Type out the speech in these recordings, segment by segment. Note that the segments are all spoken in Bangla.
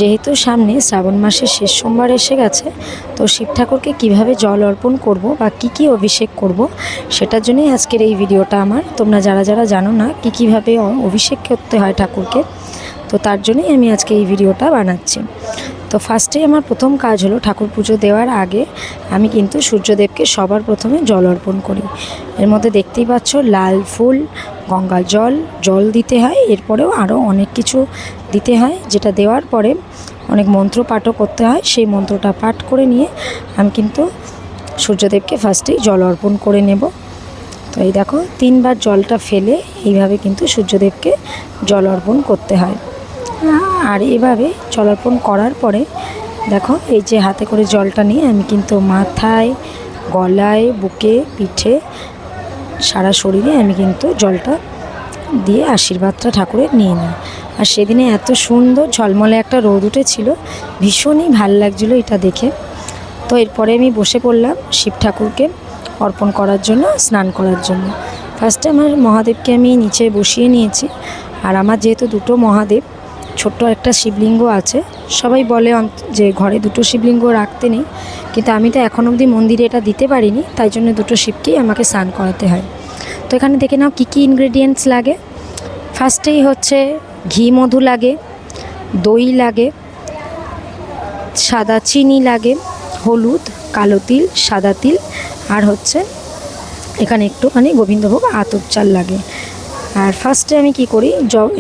যেহেতু সামনে শ্রাবণ মাসের শেষ সোমবার এসে গেছে, তো শিব ঠাকুরকে কীভাবে জল অর্পণ করব বা কী অভিষেক করব সেটার জন্যই আজকের এই ভিডিওটা আমার। তোমরা যারা যারা জানো না কীভাবে অভিষেক করতে হয় ঠাকুরকে, তো তার জন্যই আমি আজকে এই ভিডিওটা বানাচ্ছি। তো ফার্স্টেই আমার প্রথম কাজ হলো ঠাকুর পুজো দেওয়ার আগে আমি কিন্তু সূর্যদেবকে সবার প্রথমে জল অর্পণ করি। এর মধ্যে দেখতেই পাচ্ছ লাল ফুল, গঙ্গা জল দিতে হয়, এরপরেও আরও অনেক কিছু দিতে হয়, যেটা দেওয়ার পরে অনেক মন্ত্র পাঠও করতে হয়। সেই মন্ত্রটা পাঠ করে নিয়ে আমি কিন্তু সূর্যদেবকে ফার্স্টেই জল অর্পণ করে নেব। তো এই দেখো 3 বার জলটা ফেলে এইভাবে কিন্তু সূর্যদেবকে জল অর্পণ করতে হয়। আর এভাবে জল অর্পণ করার পরে দেখো এই যে হাতে করে জলটা নিয়ে আমি কিন্তু মাথায়, গলায়, বুকে, পিঠে, সারা শরীরে আমি কিন্তু জলটা দিয়ে আশীর্বাদটা ঠাকুরের নিয়ে নিই। আর সেদিনে এত সুন্দর ঝলমলে একটা রোদ উঠেছিল, ভীষণই ভাল লাগছিলো এটা দেখে। তো এরপরে আমি বসে পড়লাম শিব ঠাকুরকে অর্পণ করার জন্য, স্নান করার জন্য। ফার্স্টে আমার মহাদেবকে আমি নিচে বসিয়ে নিয়েছি। আর আমার যেহেতু দুটো মহাদেব, ছোট্ট একটা শিবলিঙ্গ আছে, সবাই বলে যে ঘরে দুটো শিবলিঙ্গ রাখতে নেই, কিন্তু আমি তো এখন অবধি মন্দিরে এটা দিতে পারিনি, তাই জন্য দুটো শিবকেই আমাকে স্নান করাতে হয়। তো এখানে দেখে নাও কী ইনগ্রেডিয়েন্টস লাগে। ফার্স্টেই হচ্ছে ঘি মধু লাগে, দই লাগে, সাদা চিনি লাগে, হলুদ, কালো তিল, সাদা তিল, আর হচ্ছে এখানে একটুখানি গোবিন্দভোগ আতপ চাল লাগে। আর ফার্স্টে আমি কি করি,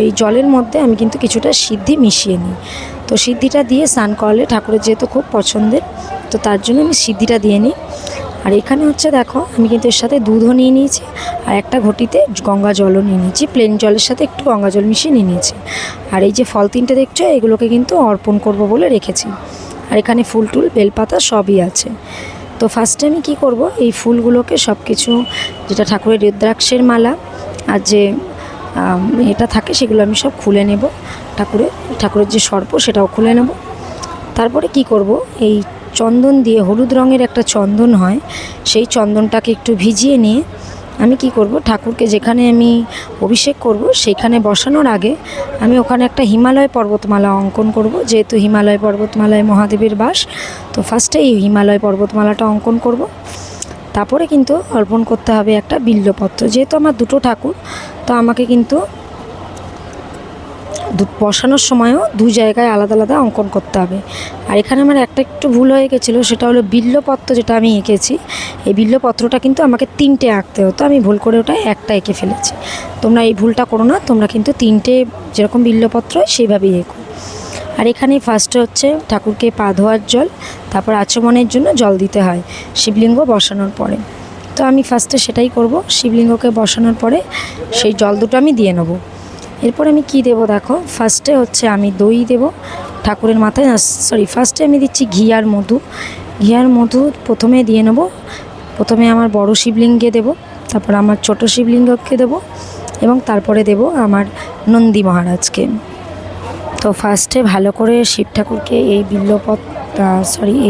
এই জলের মধ্যে আমি কিন্তু কিছুটা সিদ্ধি মিশিয়ে নিই। তো সিদ্ধিটা দিয়ে স্নান করালে ঠাকুরের যেহেতু খুব পছন্দের, তো তার জন্য আমি সিদ্ধিটা দিয়ে নিই। আর এখানে হচ্ছে দেখো আমি কিন্তু এর সাথে দুধও নিয়ে নিয়েছি, আর একটা ঘটিতে গঙ্গা জলও নিয়ে নিয়েছি, প্লেন জলের সাথে একটু গঙ্গা জল মিশিয়ে নিয়ে নিয়েছি। আর এই যে ফল 3টে দেখছো, এগুলোকে কিন্তু অর্পণ করব বলে রেখেছি। আর এখানে ফুল টুল বেলপাতা সবই আছে। তো ফার্স্টে আমি কি করব, এই ফুলগুলোকে সব কিছু, যেটা ঠাকুরের রুদ্রাক্ষের মালা আর যে এটা থাকে, সেগুলো আমি সব খুলে নেব। ঠাকুরের যে সর্প সেটাও খুলে নেব। তারপরে কি করব, এই চন্দন দিয়ে, হলুদ রঙের একটা চন্দন হয়, সেই চন্দনটাকে একটু ভিজিয়ে নিয়ে আমি কি করব, ঠাকুরকে যেখানে আমি অভিষেক করব সেইখানে বসানোর আগে আমি ওখানে একটা হিমালয় পর্বতমালা অঙ্কন করব। যেহেতু হিমালয় পর্বতমালায় মহাদেবের বাস, তো ফার্স্টে এই হিমালয় পর্বতমালাটা অঙ্কন করব। তারপরে কিন্তু অর্পণ করতে হবে একটা বিল্বপত্র। যেহেতু আমার দুটো ঠাকুর, তো আমাকে কিন্তু বসানোর সময়ও 2 জায়গায় আলাদা আলাদা অঙ্কন করতে হবে। আর এখানে আমার একটু ভুল হয়ে গেছিলো, সেটা হলো বিল্বপত্র যেটা আমি এঁকেছি, এই বিল্বপত্রটা কিন্তু আমাকে 3টে আঁকতে হতো, আমি ভুল করে ওটা একটা এঁকে ফেলেছি। তোমরা এই ভুলটা করো না, তোমরা কিন্তু 3টে যেরকম বিল্বপত্র হয় সেইভাবেই এঁকো। আর এখানে ফার্স্টে হচ্ছে ঠাকুরকে পা ধোয়ার জল, তারপর আচমনের জন্য জল দিতে হয় শিবলিঙ্গ বসানোর পরে। তো আমি ফার্স্টে সেটাই করব, শিবলিঙ্গকে বসানোর পরে সেই জল দুটো আমি দিয়ে নেব। এরপর আমি কি দেব দেখো, ফার্স্টে হচ্ছে আমি দই দেব ঠাকুরের মাথায়, ফার্স্টে আমি দিচ্ছি ঘি আর মধু প্রথমে দিয়ে নেব। প্রথমে আমার বড় শিবলিঙ্গে দেব, তারপর আমার ছোট শিবলিঙ্গকে দেব, এবং তারপরে দেব আমার নন্দী মহারাজকে। তো ফার্স্টে ভালো করে শিব ঠাকুরকে এই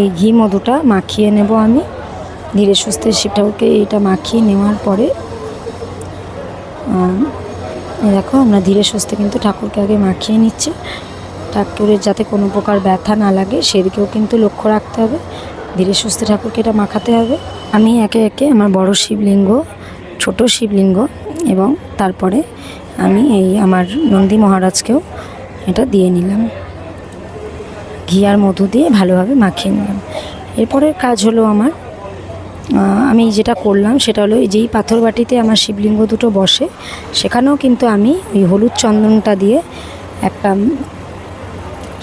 এই ঘি মধুটা মাখিয়ে নেব আমি ধীরে সুস্থে। শিব ঠাকুরকে এইটা মাখিয়ে নেওয়ার পরে দেখো আমরা ধীরে সুস্থে কিন্তু ঠাকুরকে আগে মাখিয়ে নিচ্ছি। ঠাকুরের যাতে কোনো প্রকার ব্যথা না লাগে সেদিকেও কিন্তু লক্ষ্য রাখতে হবে। ধীরে সুস্থে ঠাকুরকে এটা মাখাতে হবে। আমি একে একে আমার বড় শিবলিঙ্গ, ছোট শিবলিঙ্গ এবং তারপরে আমি এই আমার নন্দী মহারাজকেও এটা দিয়ে নিলাম, ঘি আর মধু দিয়ে ভালোভাবে মাখিয়ে নিলাম। এরপরের কাজ হলো আমার, আমি যেটা করলাম সেটা হলো, যেই পাথর বাটিতে আমার শিবলিঙ্গ দুটো বসে সেখানেও কিন্তু আমি ওই হলুদ চন্দনটা দিয়ে একটা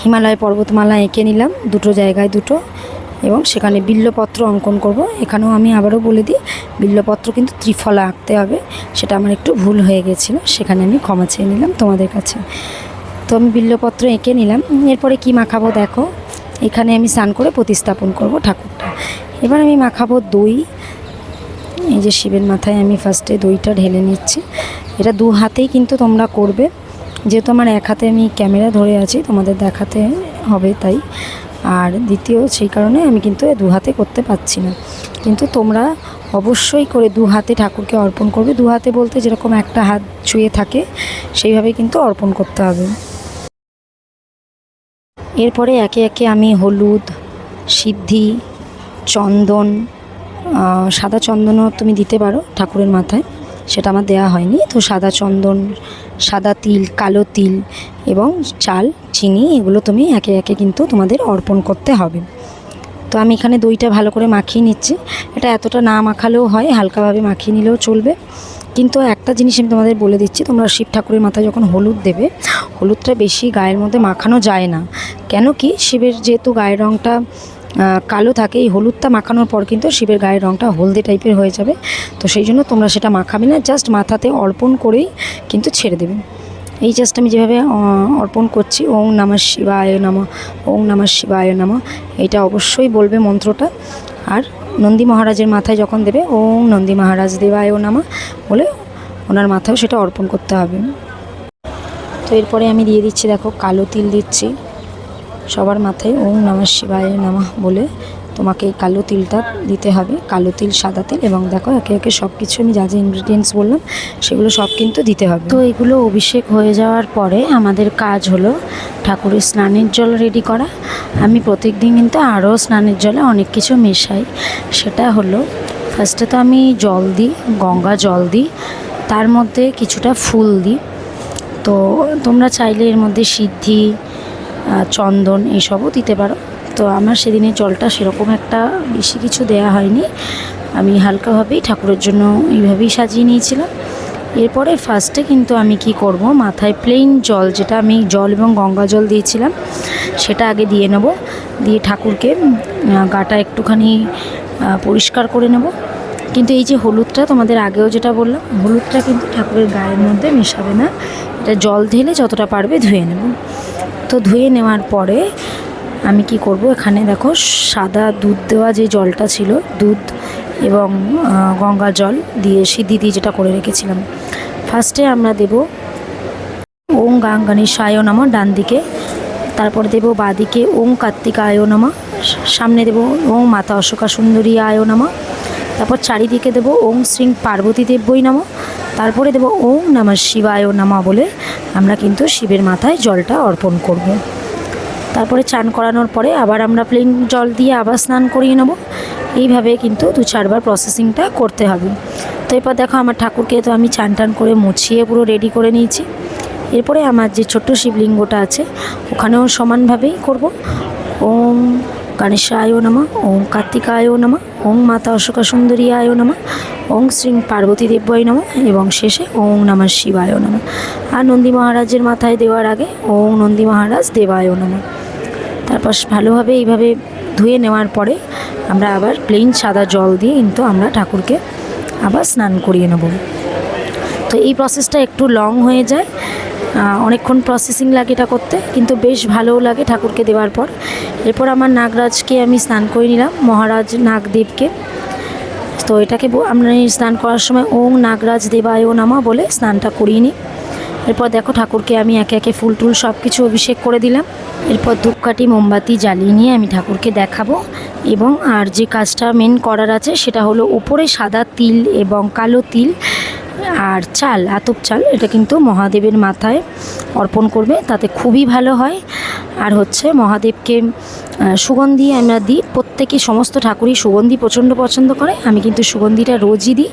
হিমালয় পর্বতমালা এঁকে নিলাম, দুটো জায়গায় দুটো, এবং সেখানে বিল্বপত্র অঙ্কন করব। এখানেও আমি আবারও বলে দিই, বিল্বপত্র কিন্তু ত্রিফলা আঁকতে হবে, সেটা আমার একটু ভুল হয়ে গেছিলো, সেখানে আমি ক্ষমা চেয়ে নিলাম তোমাদের কাছে। তো আমি বিল্বপত্র এঁকে নিলাম। এরপরে কি মাখাবো দেখো, এখানে আমি স্নান করে প্রতিস্থাপন করব ঠাকুরটা। এবার আমি মাখাবো দই। এই যে শিবের মাথায় আমি ফার্স্টে দইটা ঢেলে নিচ্ছি। এটা 2 হাতেই কিন্তু তোমরা করবে, যেহেতু আমার এক হাতে আমি ক্যামেরা ধরে আছি, তোমাদের দেখাতে হবে তাই। আর দ্বিতীয় সেই কারণে আমি কিন্তু 2 হাতে করতে পারছি না, কিন্তু তোমরা অবশ্যই করে 2 হাতে ঠাকুরকে অর্পণ করবে। 2 হাতে বলতে যেরকম একটা হাত ছুঁয়ে থাকে সেইভাবে কিন্তু অর্পণ করতে হবে। এরপরে একে একে আমি হলুদ, সিদ্ধি, চন্দন, সাদা চন্দনও তুমি দিতে পারো ঠাকুরের মাথায়, সেটা আমার দেয়া হয়নি। তো সাদা চন্দন, সাদা তিল, কালো তিল এবং চাল, চিনি, এগুলো তুমি একে একে কিন্তু তোমাদের অর্পণ করতে হবে। তো আমি এখানে দইটা ভালো করে মাখিয়ে নিচ্ছি। এটা এতটা না মাখালেও হয়, হালকাভাবে মাখিয়ে নিলেও চলবে। কিন্তু একটা জিনিস আমি তোমাদের বলে দিচ্ছি, তোমরা শিব ঠাকুরের মাথায় যখন হলুদ দেবে, হলুদটা বেশি গায়ের মধ্যে মাখানো যায় না। কেন কি, শিবের যেহেতু গায়ের রঙটা কালো থাকে, এই হলুদটা মাখানোর পর কিন্তু শিবের গায়ের রঙটা হলদে টাইপের হয়ে যাবে। তো সেই জন্য তোমরা সেটা মাখাবে না, জাস্ট মাথাতে অর্পণ করেই কিন্তু ছেড়ে দেবে। এই জাস্ট আমি যেভাবে অর্পণ করছি, ওং নমঃ শিবায় নমঃ, ওং নমঃ শিবায় নমঃ, এটা অবশ্যই বলবে মন্ত্রটা। আর নন্দী মহারাজের মাথায় যখন দেবে, ওং নন্দী মহারাজ দেবায় নমঃ বলে ওনার মাথায়ও সেটা অর্পণ করতে হবে। তো এরপরে আমি দিয়ে দিচ্ছি, দেখো কালো তিল দিচ্ছি সবার মাথায়। ওং নমঃ শিবায় নমঃ বলে তোমাকে এই কালো তিলটা দিতে হবে, কালো তিল, সাদা তিল, এবং দেখো একে একে সব কিছু আমি যা যা ইনগ্রিডিয়েন্টস বললাম সেগুলো সব কিন্তু দিতে হবে। তো এগুলো অভিষেক হয়ে যাওয়ার পরে আমাদের কাজ হলো ঠাকুরের স্নানের জল রেডি করা। আমি প্রত্যেক দিন কিন্তু আরও স্নানের জলে অনেক কিছু মেশাই। সেটা হলো, ফার্স্টে তো আমি জল দিই, গঙ্গা জল দিই, তার মধ্যে কিছুটা ফুল দিই। তো তোমরা চাইলে এর মধ্যে সিদ্ধি, চন্দন এইসবও দিতে পারো। তো আমার সেদিনের জলটা সেরকম একটা বেশি কিছু দেয়া হয়নি, আমি হালকাভাবেই ঠাকুরের জন্য এইভাবেই সাজিয়ে নিয়েছিলাম। এরপরে ফার্স্টে কিন্তু আমি কি করব, মাথায় প্লেন জল, যেটা আমি জল এবং গঙ্গা জল দিয়েছিলাম সেটা আগে দিয়ে নেব। দিয়ে ঠাকুরকে গাটা একটুখানি পরিষ্কার করে নেব। কিন্তু এই যে হলুদটা, তোমাদের আগেও যেটা বললাম, হলুদটা কিন্তু ঠাকুরের গায়ের মধ্যে মেশাবে না, এটা জল ঢেলে যতটা পারবে ধুয়ে নেব। তো ধুয়ে নেওয়ার পরে আমি কি করব, এখানে দেখো সাদা দুধ দেওয়া যে জলটা ছিল, দুধ এবং গঙ্গা জল দিয়ে সিদ্ধি দিয়ে যেটা করে রেখেছিলাম, ফার্স্টে আমরা দেব ওং গাং গণেশায় নমঃ ডান দিকে, তারপর দেব বাদিকে ওং কার্তিকায় নমঃ, সামনে দেব ওং মাতা অশোকা সুন্দরী আয় নমঃ, তারপর চারিদিকে দেব ওং শ্রী পার্বতী দেব্যই নমঃ, তারপরে দেব ওং নমঃ শিবায় নমঃ বলে আমরা কিন্তু শিবের মাথায় জলটা অর্পণ করব। তারপরে চান করানোর পরে আবার আমরা প্লেন জল দিয়ে আবার স্নান করিয়ে নেব। এইভাবে কিন্তু 2-4 বার প্রসেসিংটা করতে হবে। তো এরপর দেখো আমার ঠাকুরকে তো আমি চান টান করে মুছিয়ে পুরো রেডি করে নিয়েছি। এরপরে আমার যে ছোট্ট শিবলিঙ্গটা আছে ওখানেও সমানভাবেই করব। ওং গণেশায় নমঃ, ওং কার্তিকায় নমঃ, ওং মাতা অশোকা সুন্দরী আয় নমঃ, ওং শ্রী পার্বতী দেব্যই নমঃ, এবং শেষে ওং নমঃ শিবায় নমঃ। আর নন্দী মহারাজের মাথায় দেওয়ার আগে ওং নন্দী মহারাজ দেবায় নমঃ। তারপর ভালোভাবে এইভাবে ধুয়ে নেওয়ার পরে আমরা আবার প্লেন সাদা জল দিয়ে কিন্তু আমরা ঠাকুরকে আবার স্নান করিয়ে নেব। তো এই প্রসেসটা একটু লং হয়ে যায়, অনেকক্ষণ প্রসেসিং লাগে এটা করতে, কিন্তু বেশ ভালোও লাগে ঠাকুরকে দেওয়ার পর। এরপর আমার নাগরাজকে আমি স্নান করে নিলাম, মহারাজ নাগদেবকে। তো এটাকে আমরা স্নান করার সময় ওং নাগরাজ দেবায় নমঃ বলে স্নানটা করিয়ে নিই। এরপর দেখো ঠাকুরকে আমি একে একে ফুল টুল সব কিছু অভিষেক করে দিলাম। এরপর ধূপকাঠি মোমবাতি জ্বালিয়ে নিয়ে আমি ঠাকুরকে দেখাবো। এবং আর যে কাজটা মেন করার আছে সেটা হলো উপরে সাদা তিল এবং কালো তিল আর চাল, আতপ চাল, এটা কিন্তু মহাদেবের মাথায় অর্পণ করবে, তাতে খুবই ভালো হয়। আর হচ্ছে মহাদেবকে সুগন্ধি আমরা দিই, প্রত্যেকে সমস্ত ঠাকুরই সুগন্ধি প্রচণ্ড পছন্দ করে, আমি কিন্তু সুগন্ধিটা রোজই দিই।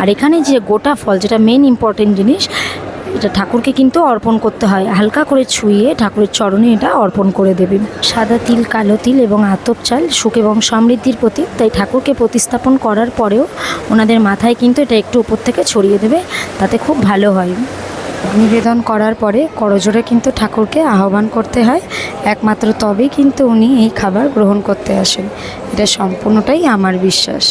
আর এখানে যে গোটা ফল, যেটা মেন ইম্পর্টেন্ট জিনিস, এটা ঠাকুরকে কিন্তু অর্পণ করতে হয়, হালকা করে ছুঁয়ে ঠাকুরের চরণে এটা অর্পণ করে দেবে। সাদা তিল, কালো তিল এবং আতপ চাল সুখ এবং সমৃদ্ধির প্রতীক, তাই ঠাকুরকে প্রতিস্থাপন করার পরেও ওনাদের মাথায় কিন্তু এটা একটু উপর থেকে ছড়িয়ে দেবে, তাতে খুব ভালো হয়। নিবেদন করার পরে করজোড়ে কিন্তু ঠাকুরকে আহ্বান করতে হয়, একমাত্র তবেই কিন্তু উনি এই খাবার গ্রহণ করতে আসেন। এটা সম্পূর্ণটাই আমার বিশ্বাস।